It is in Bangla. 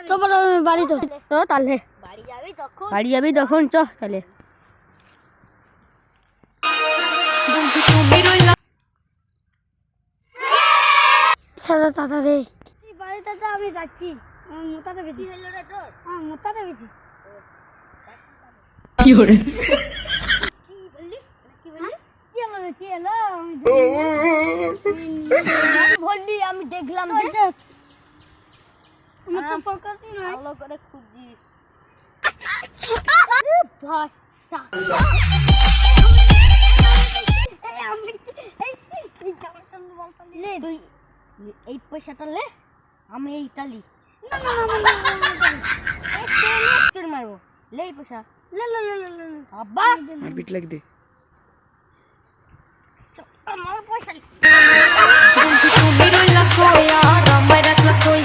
তারপর বাড়ি তো তাহলে বাড়ি যাবি তখন চ তাহলে তাড়াতাড়ি বাড়িটাতে আমি যাচ্ছি মোটাতে বেশি হ্যাঁ মোটাতে বেশি কি হরে কি বললি কি বললি কি বললি কি হলো আমি বললি আমি দেখলাম যে আমি তো পকেটে নাই ভালো করে খুঁজি আরে ভাই এই আমি এই জামাটা বলতাম লে তুই এই পয়সাটা লে আমি এইটা লি না না না না মারবো লে এই পয়সা লে লে লে লে আব্বা মারপিট লাগ দে আমার পয়সা তুমি রইলা কই আর আমার রাখলা কই